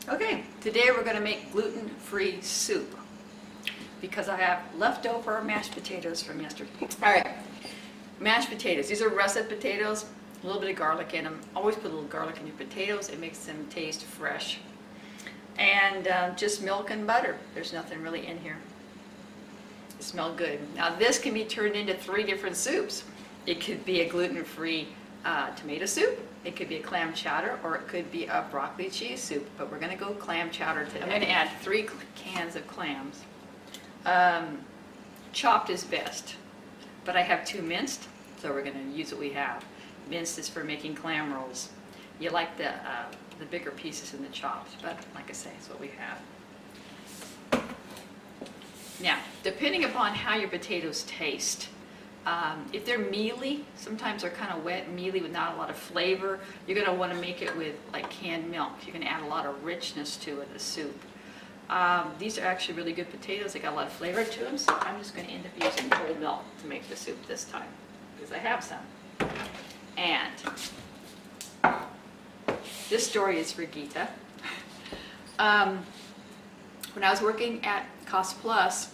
Okay, today we're going to make gluten-free soup because I have leftover mashed potatoes from yesterday. All right, mashed potatoes. These are russet potatoes, a little bit of garlic in them. Always put a little garlic in your potatoes. It makes them taste fresh. And just milk and butter. There's nothing really in here. It smells good. Now this can be turned into 3 different soups. It could be a gluten-free tomato soup. It could be a clam chowder, or it could be a broccoli cheese soup, but we're going to go clam chowder today. I'm going to add 3 cans of clams. Chopped is best, but I have 2 minced, so we're going to use what we have. Minced is for making clam rolls. You like the bigger pieces in the chopped, but like I say, it's what we have. Now, depending upon how your potatoes taste, if they're mealy, sometimes they're kind of wet and mealy with not a lot of flavor, you're going to want to make it with like canned milk. You're going to add a lot of richness to it, the soup. These are actually really good potatoes. They got a lot of flavor to them, so I'm just going to end up using whole milk to make the soup this time, because I have some. And this story is for Gita. When I was working at Cost Plus,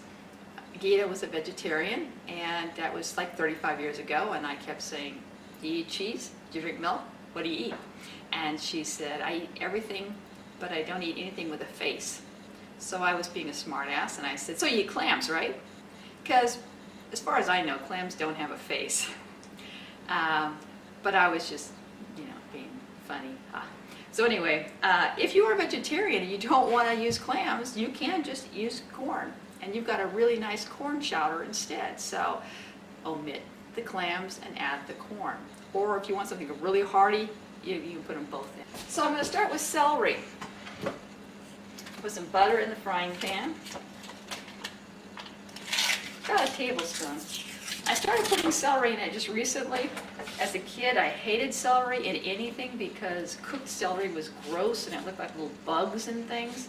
Gita was a vegetarian, and that was like 35 years ago, and I kept saying, do you eat cheese? Do you drink milk? What do you eat? And she said, I eat everything, but I don't eat anything with a face. So I was being a smart ass, and I said, so you eat clams, right? Because as far as I know, clams don't have a face. But I was just, being funny. So anyway, if you are a vegetarian and you don't want to use clams, you can just use corn. And you've got a really nice corn chowder instead. So omit the clams and add the corn. Or if you want something really hearty, you can put them both in. So I'm going to start with celery. Put some butter in the frying pan. About a tablespoon. I started putting celery in it just recently. As a kid, I hated celery in anything because cooked celery was gross and it looked like little bugs and things.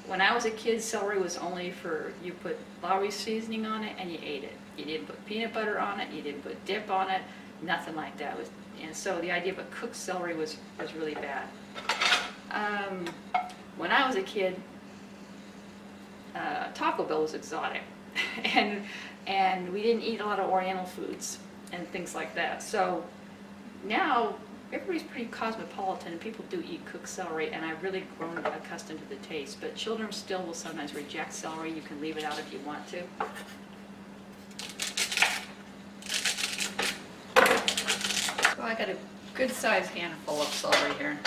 When I was a kid, celery was only for, you put Lowry seasoning on it and you ate it. You didn't put peanut butter on it, you didn't put dip on it, nothing like that. And so the idea of a cooked celery was really bad. When I was a kid, Taco Bell was exotic. and we didn't eat a lot of Oriental foods and things like that. So now, everybody's pretty cosmopolitan, and people do eat cooked celery, and I've really grown accustomed to the taste. But children still will sometimes reject celery. You can leave it out if you want to. So I got a good-sized handful of celery here.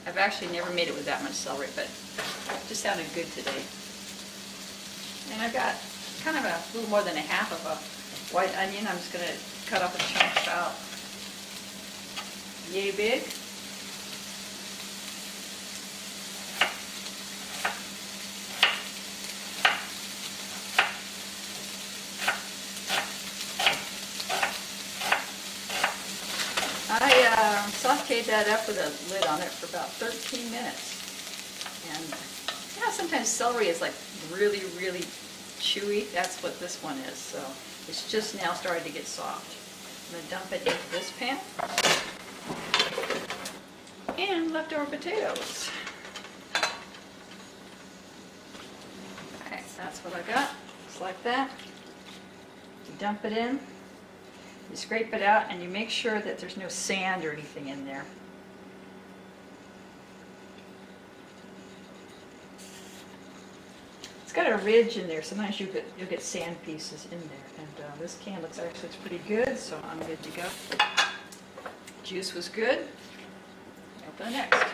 I've actually never made it with that much celery, but it just sounded good today. And I've got kind of a little more than a half of a white onion. I'm just going to cut off a chunk about yay big. I sauteed that up with a lid on it for about 13 minutes. And sometimes celery is like really, really chewy. That's what this one is. So it's just now starting to get soft. I'm going to dump it into this pan. And leftover potatoes. Okay, that's what I got. Just like that. You dump it in. You scrape it out and you make sure that there's no sand or anything in there. It's got a ridge in there. Sometimes you'll get sand pieces in there. And this can looks pretty good, so I'm good to go. Juice was good. Open the next.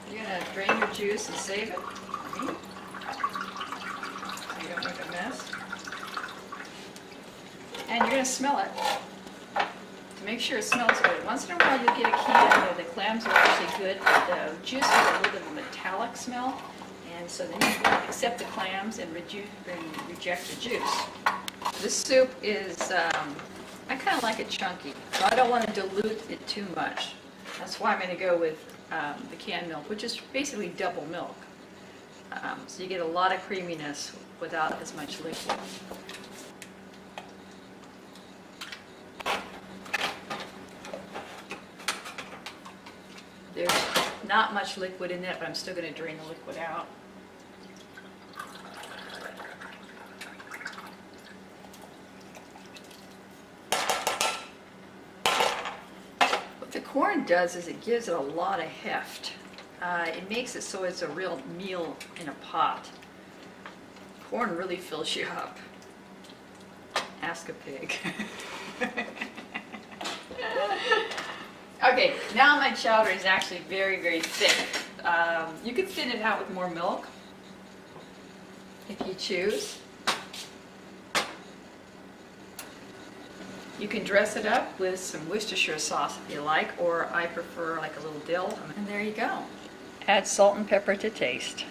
You're going to drain your juice and save it. So you don't make a mess. And you're going to smell it to make sure it smells good. Once in a while you'll get a can where the clams are actually good, but the juice has a little bit of a metallic smell. And so then you accept the clams and reject the juice. This soup is, I kind of like it chunky, so I don't want to dilute it too much. That's why I'm going to go with the canned milk, which is basically double milk. So you get a lot of creaminess without as much liquid. not much liquid in it, but I'm still going to drain the liquid out. What the corn does is it gives it a lot of heft. It makes it so it's a real meal in a pot. Corn really fills you up. Ask a pig. Okay, now my chowder is actually very, very thick. You can thin it out with more milk if you choose. You can dress it up with some Worcestershire sauce if you like, or I prefer like a little dill. And there you go. Add salt and pepper to taste.